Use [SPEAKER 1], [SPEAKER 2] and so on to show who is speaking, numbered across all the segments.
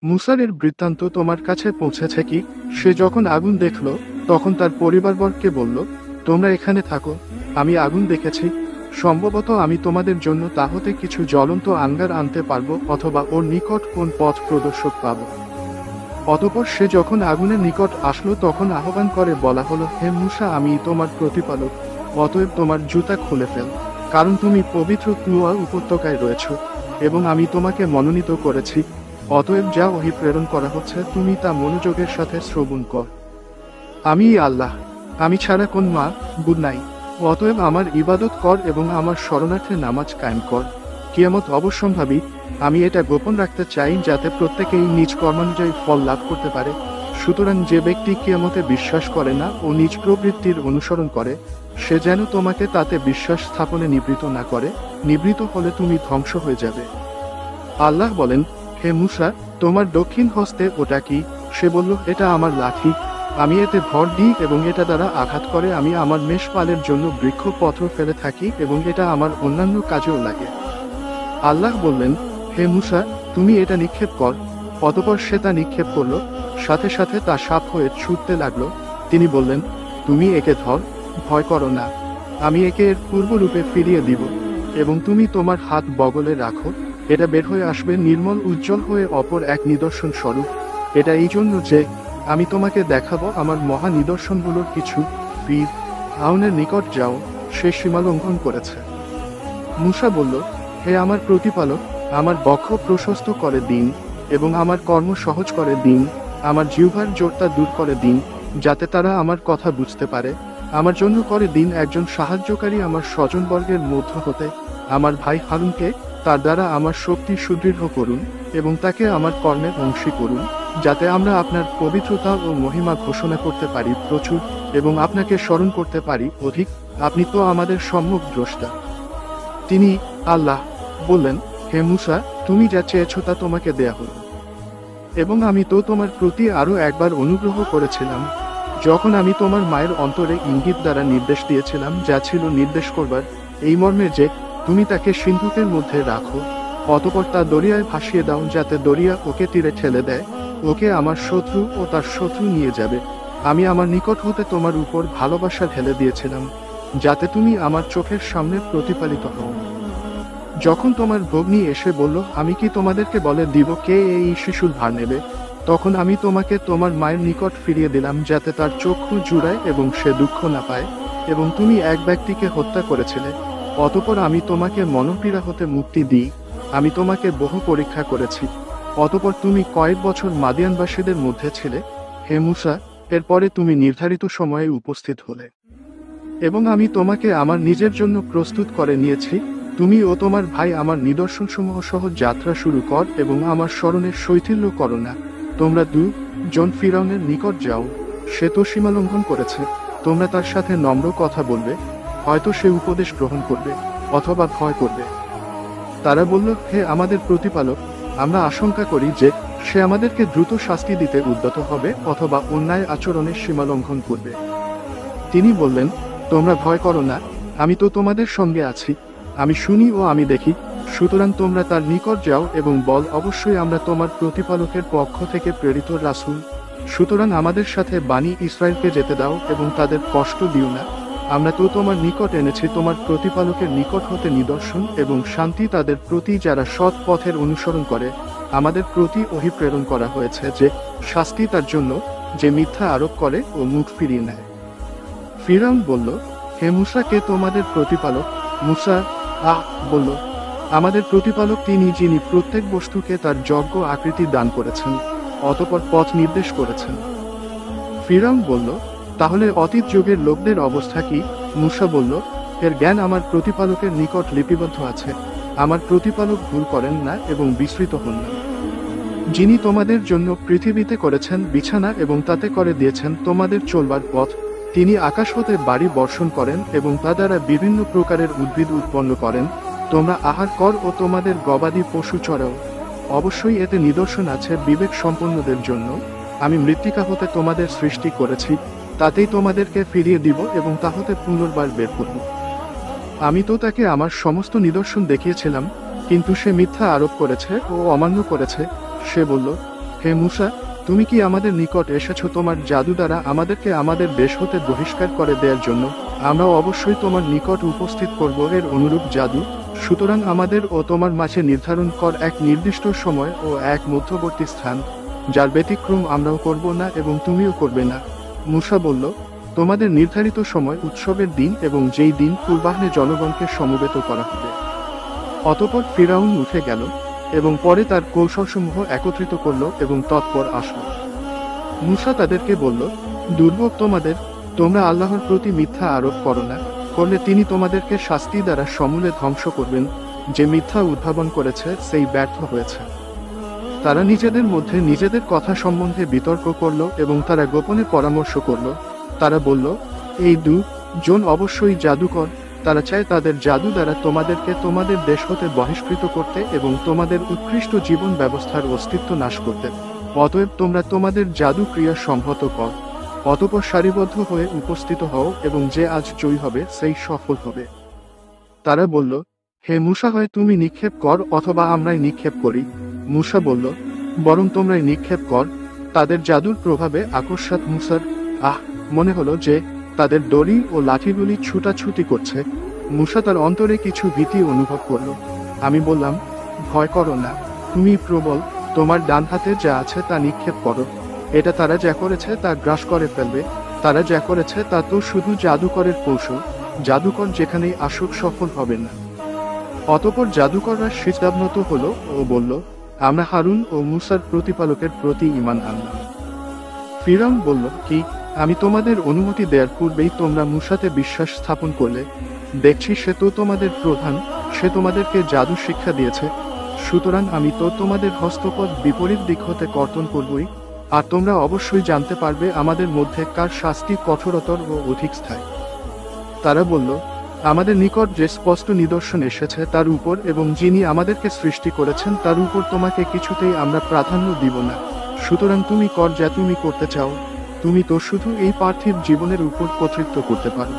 [SPEAKER 1] মুসার বৃত্তান্ত তোমার কাছে পৌঁছেছে কি? সে যখন আগুন দেখল তখন তার পরিবারবর্গকে বলল, তোমরা এখানে থাকো, আমি আগুন দেখেছি, সম্ভবত আমি তোমাদের জন্য তা হতে কিছু জ্বলন্ত আঙ্গার আনতে পারবো, অথবা ওর নিকট কোন পথ প্রদর্শক পাব। অতঃপর সে যখন আগুনের নিকট আসলো তখন আহ্বান করে বলা হলো, হে মুসা, আমি তোমার প্রতিপালক, অতএব তোমার জুতা খুলে ফেল, কারণ তুমি পবিত্র তুয়া উপত্যকায় রয়েছ এবং আমি তোমাকে মনোনীত করেছি। অতএব যা ওহী প্রেরণ করা হচ্ছে তুমি তা মনোযোগের সাথে শ্রবণ কর। আমি আল্লাহ, আমি ছাড়া কোন মাবুদ নাই। অতএব আমার ইবাদত কর এবং আমার শরণার্থে নামাজ কায়েম কর। কিয়ামত অবশ্যম্ভাবী। আমি এটা গোপন রাখতে চাই যাতে প্রত্যেকেই নিজ কর্মানুযায়ী ফল লাভ করতে পারে। সুতরাং যে ব্যক্তি কিয়ামতে বিশ্বাস করে না ও নিজ প্রবৃত্তির অনুসরণ করে, সে যেন তোমাকে তাতে বিশ্বাস স্থাপনে নিবৃত না করে, নিবৃত হলে তুমি ধ্বংস হয়ে যাবে। আল্লাহ বলেন, হে মুসা, তোমার দক্ষিণ হস্তে ওটা কি? সে বলল, এটা আমার লাঠি, আমি এতে ভর দিই এবং এটা দ্বারা আঘাত করে আমি আমার মেষপালের জন্য বৃক্ষপত্র ফেলে থাকি এবং এটা আমার অন্যান্য কাজেও লাগে। আল্লাহ বললেন, হে মুসা, তুমি এটা নিক্ষেপ কর। অতঃপর সে তা নিক্ষেপ করল, সাথে সাথে তা সাপ হয়ে ছুটতে লাগলো। তিনি বললেন, তুমি একে ধর, ভয় করো না, আমি একে এর পূর্বরূপে ফিরিয়ে দিব এবং তুমি তোমার হাত বগলে রাখো, এটা বের হয়ে আসবে নির্মল উজ্জ্বল হয়ে অপর এক নিদর্শন স্বরূপ। এটা এই জন্য যে আমি তোমাকে দেখাবো আমার মহা নিদর্শনগুলোর কিছু। ফিরআউনের নিকট যাও, সে সীমালঙ্ঘন করেছে। মুসা বলল, হে আমার প্রতিপালক, আমার বক্ষ প্রশস্ত করে দিন এবং আমার কর্ম সহজ করে দিন, আমার জিহ্বার জোরটা দূর করে দিন, যাতে তারা আমার কথা বুঝতে পারে। আমার জন্য করে দিন একজন সাহায্যকারী আমার স্বজনবর্গের মধ্য হতে, আমার ভাই হারুনকে তার দ্বারা আমার শক্তি সুদৃঢ় করুন এবং তাকে আমার কর্মের অংশী করুন, যাতে আমরা আপনার পবিত্রতা ও মহিমা ঘোষণা করতে পারি প্রচুর এবং আপনাকে স্মরণ করতে পারি অধিক। আপনি তো আমাদের সম্মুখ দ্রষ্টা। তিনি আল্লাহ বললেন, হে মুসা, তুমি যা চেয়েছ তা তোমাকে দেয়া হল এবং আমি তো তোমার প্রতি আরো একবার অনুগ্রহ করেছিলাম, যখন আমি তোমার মায়ের অন্তরে ইঙ্গিত দ্বারা নির্দেশ দিয়েছিলাম, যা ছিল নির্দেশ করবার এই মর্মে যে তুমি তাকে সিন্ধুকের মধ্যে রাখো, অতঃপর তা দরিয়ায় ভাসিয়ে দাও, যাতে দরিয়া ওকে তীরে ঠেলে দেয়, ওকে আমার শত্রু ও তার শত্রু নিয়ে যাবে। আমি আমার নিকট হতে তোমার উপর ভালোবাসা ঢেলে দিয়েছিলাম, যাতে তুমি আমার চোখের সামনে প্রতিপালিত হও। যখন তোমার ভগ্নী এসে বলল, আমি কি তোমাদেরকে বলে দিব কে এই শিশুর ভার নেবে, তখন আমি তোমাকে তোমার মায়ের নিকট ফিরিয়ে দিলাম, যাতে তার চক্ষু জুড়ায় এবং সে দুঃখ না পায়, এবং তুমি এক ব্যক্তিকে হত্যা করেছিলে। অতঃপর আমি তোমাকে মনোপীড়া হতে মুক্তি দিই। আমি তোমাকে বহু পরীক্ষা করেছি। অতঃপর তুমি কয়েক বছর মাদিয়ানবাসীদের মধ্যে ছিলে, হে মুসা, এরপরে তুমি নির্ধারিত সময়ে উপস্থিত হলে এবং আমি তোমাকে আমার নিজের জন্য প্রস্তুত করে নিয়েছি। তুমি ও তোমার ভাই আমার নিদর্শনসমূহ সহ যাত্রা শুরু কর এবং আমার স্মরণের শৈথিল্য করো না। তোমরা দুজন ফিরআউনের নিকট যাও, সে তো সীমালঙ্ঘন করেছে, তোমরা তার সাথে নম্র কথা বলবে, হয়তো সে উপদেশ গ্রহণ করবে অথবা ভয় করবে। তারা বলল, হে আমাদের প্রতিপালক, আমরা আশঙ্কা করি যে সে আমাদেরকে দ্রুত শাস্তি দিতে উদ্যত হবে অথবা অন্যায় আচরণের সীমালঙ্ঘন করবে। তিনি বললেন, তোমরা ভয় করো না, আমি তো তোমাদের সঙ্গে আছি, আমি শুনি ও আমি দেখি। সুতরাং তোমরা তার নিকট যাও এবং বল, অবশ্যই আমরা তোমার প্রতিপালকের পক্ষ থেকে প্রেরিত রাসূল। সুতরাং আমাদের সাথে বানি ইসরায়েলকে যেতে দাও এবং তাদের কষ্ট দিও না। আমরা তো তোমার নিকট এনেছি তোমার প্রতিপালকের নিকট হতে নিদর্শন এবং শান্তি তাদের প্রতি যারা সৎ পথের অনুসরণ করে। আমাদের প্রতি ওহী প্রেরণ করা হয়েছে যে শাস্তি তার জন্য যে মিথ্যা আরোপ করে ও মুখ ফিরিয়ে নেয়। ফিরআউন বলল, হে মুসা, কে তোমাদের প্রতিপালক? মুসা বলল, আমাদের প্রতিপালক তিনি, যিনি প্রত্যেক বস্তুকে তার যোগ্য আকৃতি দান করেছেন, অতঃপর পথ নির্দেশ করেছেন। ফিরআউন বলল, তাহলে অতীত যুগের লোকদের অবস্থা কি? মুসা বলল, এর জ্ঞান আমার প্রতিপালকের নিকট লিপিবদ্ধ আছে। আমার প্রতিপালক ভুল করেন না এবং বিস্মৃত হন না। যিনি তোমাদের জন্য পৃথিবীতে করেছেন বিছানা এবং তাতে করে দিয়েছেন তোমাদের চলবার পথ, তিনি আকাশ হতে বাড়ি বর্ষণ করেন এবং তা দ্বারা বিভিন্ন প্রকারের উদ্ভিদ উৎপন্ন করেন, তোমরা আহার কর ও তোমাদের গবাদি পশু চড়াও। অবশ্যই এতে নিদর্শন আছে বিবেক সম্পন্নদের জন্য। আমি মৃত্তিকা হতে তোমাদের সৃষ্টি করেছি, তাতেই তোমাদেরকে ফিরিয়ে দিব এবং তা হতে পুনর্বার বের করব। আমি তো তাকে আমার সমস্ত নিদর্শন দেখিয়েছিলাম, কিন্তু সে মিথ্যা আরোপ করেছে ও অমান্য করেছে। সে বলল, হে মূসা, তুমি কি আমাদের নিকট এসেছো তোমার জাদু দ্বারা আমাদেরকে আমাদের দেশ হতে বহিষ্কার করে দেওয়ার জন্য? আমরাও অবশ্যই তোমার নিকট উপস্থিত করব এর অনুরূপ জাদু। সুতরাং আমাদের ও তোমার মাঝে নির্ধারণ কর এক নির্দিষ্ট সময় ও এক মধ্যবর্তী স্থান, যার ব্যতিক্রম আমরাও করব না এবং তুমিও করবে না। মূসা বলল, তোমাদের নির্ধারিত সময় উৎসবের দিন এবং যেই দিন পূর্বাহ্নে জনগণকে সমবেত করা হবে। অতঃপর ফিরাউন উঠে গেল এবং পরে তার কৌশলসমূহ একত্রিত করল এবং তৎপর আসলো। মূসা তাদেরকে বলল, দুর্ভোগ তোমাদের, তোমরা আল্লাহর প্রতি মিথ্যা আরোপ করো না, করলে তিনি তোমাদেরকে শাস্তি দ্বারা সমূলে ধ্বংস করবেন। যে মিথ্যা উদ্ভাবন করেছে সেই ব্যর্থ হয়েছে। তারা নিজেদের মধ্যে নিজেদের কথা সম্বন্ধে বিতর্ক করল এবং তারা গোপনে পরামর্শ করল। তারা বলল, এই দুজন অবশ্যই জাদুকর। তারা চায় তাদের জাদু দ্বারা তোমাদেরকে তোমাদের দেশ হতে বহিষ্কৃত করতে এবং তোমাদের উৎকৃষ্ট জীবন ব্যবস্থার অস্তিত্ব নাশ করতে। অতএব তোমরা তোমাদের জাদু ক্রিয়া সংহত কর, অতঃপর সারিবদ্ধ হয়ে উপস্থিত হও এবং যে আজ জয়ী হবে সেই সফল হবে। তারা বলল, হে মূসা, হয় তুমি নিক্ষেপ কর অথবা আমরাই নিক্ষেপ করি। মূসা বলল, বরং তোমরাই নিক্ষেপ কর। তাদের জাদুর প্রভাবে আকস্মাৎ মূসার মনে হলো যে তাদের দড়ি ও লাঠিগুলি ছুটাছুটি করছে। মূসা তার অন্তরে কিছু ভীতি অনুভব করল। আমি বললাম, ভয় করো না, তুমি প্রবল, তোমার ডান হাতে যা আছে তা নিক্ষেপ করো। এটা তারা যা করেছে তা গ্রাস করে ফেলবে। তারা যা করেছে তা তো শুধু জাদুকরের কৌশল, জাদুকর যেখানেই আসুক সফল হবে না। অতঃপর জাদুকররা সিজদাবনত হলো ও বলল, আমরা হারুন ও মূসার প্রতিপালকের প্রতি ঈমান আনলাম। ফিরআউন বলল, কি, আমি তোমাদের অনুমতি দেওয়ার পূর্বেই তোমরা মূসাতে বিশ্বাস স্থাপন করলে? দেখছি সে তো তোমাদের প্রধান, সে তোমাদেরকে জাদু শিক্ষা দিয়েছে। সুতরাং আমি তো তোমাদের হস্তপদ বিপরীত দিক হতে কর্তন করবই, আর তোমরা অবশ্যই জানতে পারবে আমাদের মধ্যে কার শাস্তি কঠোরতর ও অধিক স্থায়ী। তারা বলল, আমাদের নিকট যে স্পষ্ট নিদর্শন এসেছে তার উপর এবং যিনি আমাদেরকে সৃষ্টি করেছেন তার উপর তোমাকে কিছুতেই আমরা প্রাধান্য দিব না। সুতরাং তুমি কর যা তুমি করতে চাও, তুমি তো শুধু এই পার্থিব জীবনের উপর কর্তৃত্ব করতে পারো।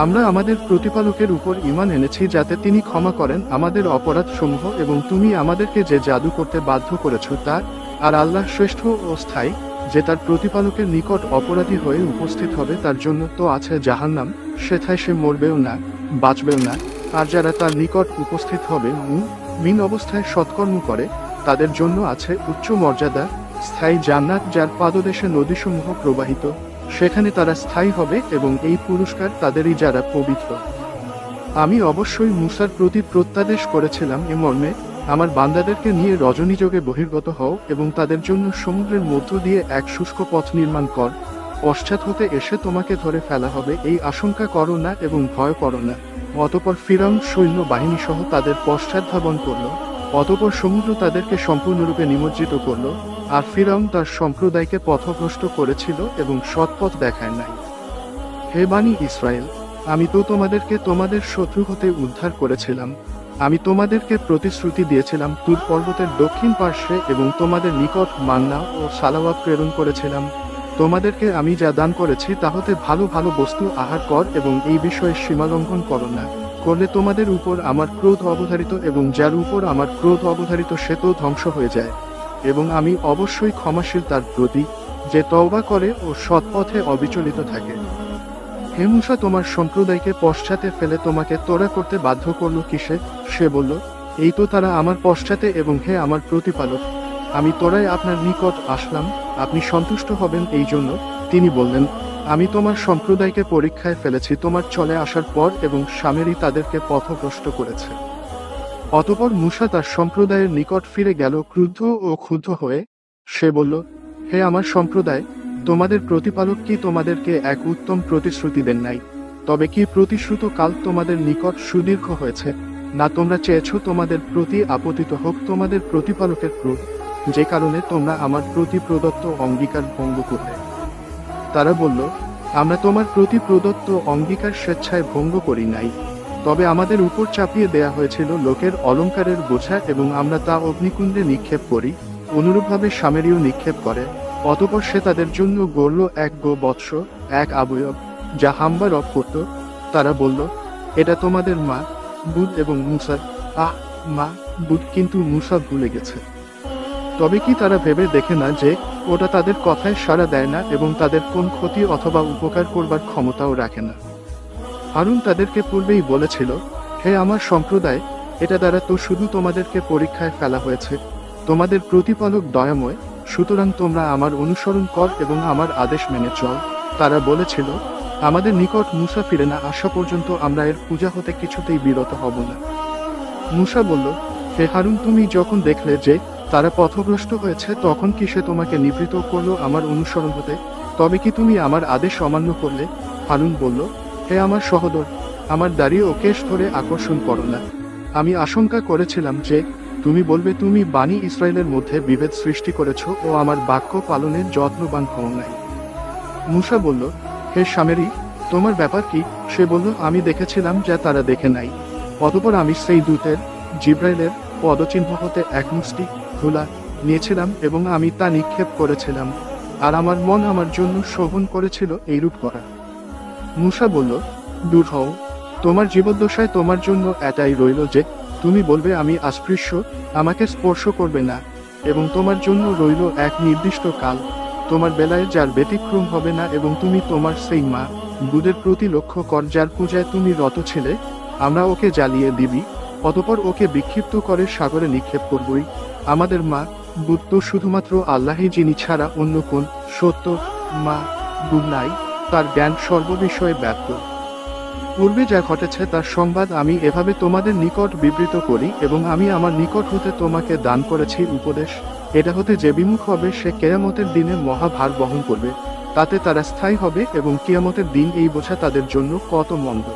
[SPEAKER 1] আমরা আমাদের প্রতিপালকের উপর ঈমান এনেছি যাতে তিনি ক্ষমা করেন আমাদের অপরাধ সমূহ এবং তুমি আমাদেরকে যে জাদু করতে বাধ্য করেছ তা, আর আল্লাহ শ্রেষ্ঠ ও স্থায়ী, যে তার প্রতিপালকের নিকট অপরাধী হয়ে উপস্থিত হবে তার জন্য তো আছে জাহান্নাম, সেথায় সে মরবেও না, বাঁচবেও না। আর যারা তার নিকট উপস্থিত হবে মুমিন অবস্থায় সৎকর্ম করে, তাদের জন্য আছে উচ্চ মর্যাদা স্থায়ী জান্নাত, যার পাদদেশে নদীসমূহ প্রবাহিত, সেখানে তারা স্থায়ী হবে এবং এই পুরস্কার তাদেরই যারা পবিত্র। আমি অবশ্যই মূসার প্রতি প্রত্যাদেশ করেছিলাম এ মর্মে, আমার বান্দাদেরকে নিয়ে রজনীযোগে বহির্গত হও এবং তাদের জন্য সমুদ্রের মধ্য দিয়ে এক শুষ্ক পথ নির্মাণ কর। পশ্চাৎ হতে এসে তোমাকে ধরে ফেলা হবে এই আশঙ্কা করো না এবং ভয় করো না। অতঃপর ফিরআউন সৈন্য বাহিনী সহ তাদের পশ্চাৎধাবন করল। অতঃপর সমুদ্র তাদেরকে সম্পূর্ণরূপে নিমজ্জিত করল, আর ফিরআউন তার সম্প্রদায়কে পথভ্রষ্ট করেছিল এবং সৎপথ দেখায় নাই। হে বানি ইসরায়েল, আমি তো তোমাদেরকে তোমাদের শত্রু হতে উদ্ধার করেছিলাম। আমি তোমাদেরকে প্রতিশ্রুতি দিয়েছিলাম তুর পর্বতের দক্ষিণ পার্শ্বে এবং তোমাদের নিকট মান্না ও সালাওয়াত প্রেরণ করেছিলাম। তোমাদেরকে আমি যা দান করেছি তা হতে ভালো ভালো বস্তু আহার কর এবং এই বিষয়ে সীমালঙ্ঘন করো না, করলে তোমাদের উপর আমার ক্রোধ অবধারিত এবং যার উপর আমার ক্রোধ অবধারিত সে তো ধ্বংস হয়ে যায়। এবং আমি অবশ্যই ক্ষমাশীল তার প্রতি, যে তওবা করে ও সৎপথে অবিচলিত থাকে। হে মূসা, তোমার সম্প্রদায়কে পশ্চাতে ফেলে তোমাকে তোরা করতে বাধ্য করল কিসে? সে বলল, এই তো তারা আমার পশ্চাতে, এবং হে আমার প্রতিপালক, আমি তোরাই আপনার নিকট আসলাম, আপনি সন্তুষ্ট হবেন এই জন্য। তিনি বললেন, আমি তোমার সম্প্রদায়কে পরীক্ষায় ফেলেছি তোমার চলে আসার পর এবং সামেরই তাদেরকে পথভ্রষ্ট করেছে। অতঃপর মূসা তার সম্প্রদায়ের নিকট ফিরে গেল ক্রুদ্ধ ও ক্ষুব্ধ হয়ে। সে বলল, হে আমার সম্প্রদায়, তোমাদের প্রতিপালক কি তোমাদেরকে এক উত্তম প্রতিশ্রুতি দেন নাই? তবে কি প্রতিশ্রুত কাল তোমাদের নিকট সুদীর্ঘ হয়েছে? না তোমরা চেয়েছ তোমাদের প্রতি আপতিত হোক তোমাদের প্রতিপালকের ক্রোধ, যে কারণে তোমরা আমার প্রতি প্রদত্ত অঙ্গীকার ভঙ্গ করলে? তারা বলল, আমরা তোমার প্রতি প্রদত্ত অঙ্গীকার স্বেচ্ছায় ভঙ্গ করি নাই, তবে আমাদের উপর চাপিয়ে দেয়া হয়েছিল লোকের অলঙ্কারের বোঝা এবং আমরা তা অগ্নিকুণ্ডে নিক্ষেপ করি, অনুরূপভাবে সামেরীয় নিক্ষেপ করে। অতঃপর সে তাদের জন্য গড়ল এক বৎস, এক অবয়ব, যা হাম্বা রব করত। তারা বলল, এটা তোমাদের মা বুধ এবং মূসার মা বুধ, কিন্তু মূসা ভুলে গেছে। তবে কি তারা ভেবে দেখে না যে ওটা তাদের কথায় সাড়া দেয় না এবং তাদের কোন ক্ষতি অথবা উপকার করবার ক্ষমতাও রাখে না? হারুন তাদেরকে পূর্বেই বলেছিল, হে আমার সম্প্রদায়, এটা দ্বারা তো শুধু তোমাদেরকে পরীক্ষায় ফেলা হয়েছে। তোমাদের প্রতিপালক দয়াময়, সুতরাং তোমরা আমার অনুসরণ কর এবং আমার আদেশ মেনে চল। তারা বলেছিল, আমাদের নিকট মূসা ফিরে না আসা পর্যন্ত আমরা এর পূজা হতে কিছুতেই বিরত হব না। মূসা বলল, হে হারুন, তুমি যখন দেখলে যে তারা পথভ্রষ্ট হয়েছে তখন কি সে তোমাকে নিবৃত করলো আমার অনুসরণ হতে? তবে কি তুমি আমার আদেশ অমান্য করলে? হারুন বলল, হে আমার সহোদর, আমার দাড়ি ও কেশ ধরে আকর্ষণ করো না। আমি আশঙ্কা করেছিলাম যে তুমি বলবে তুমি বানি ইসরায়েলের মধ্যে বিভেদ সৃষ্টি করেছ ও আমার বাক্য পালনের যত্নবান হও নাই। মূসা বলল, হে সামেরি, তোমার ব্যাপার কি? সে বলল, আমি দেখেছিলাম যা তারা দেখে নাই। অতঃপর আমি সেই দূতের, জিব্রাইলের পদচিহ্ন হতে এক মুষ্টি ধুলা নিয়েছিলাম এবং আমি তা নিক্ষেপ করেছিলাম, আর আমার মন আমার জন্য শোভন করেছিল এইরূপ করা। মূসা বলল, দূর হও, তোমার জীবদ্দশায় তোমার জন্য এটাই রইল যে তুমি বলবে আমি অস্পৃশ্য, আমাকে স্পর্শ করবে না, এবং তোমার জন্য রইল এক নির্দিষ্ট কাল, তোমার বেলায় যার ব্যতিক্রম হবে না, এবং তুমি তোমার সেই মা বুধের প্রতি লক্ষ্য কর যার পূজায় তুমি রত ছিলে। আমরা ওকে জ্বালিয়ে দিবি, অতঃপর ওকে বিক্ষিপ্ত করে সাগরে নিক্ষেপ করবই। আমাদের মা বুধ তো শুধুমাত্র আল্লাহই, যিনি ছাড়া অন্য কোন সত্য মা বুধ নাই, তার জ্ঞান সর্ববিষয়ে ব্যাপ্ত। পূর্বে যা ঘটেছে তার সংবাদ আমি এভাবে তোমাদের নিকট বিবৃত করি, এবং আমি আমার নিকট হতে তোমাকে দান করেছি উপদেশ। এটা হতে যে বিমুখ হবে সে কেয়ামতের দিনে মহাভার বহন করবে, তাতে তারা স্থায়ী হবে, এবং কিয়ামতের দিন এই বোঝা তাদের জন্য কত মন্দ।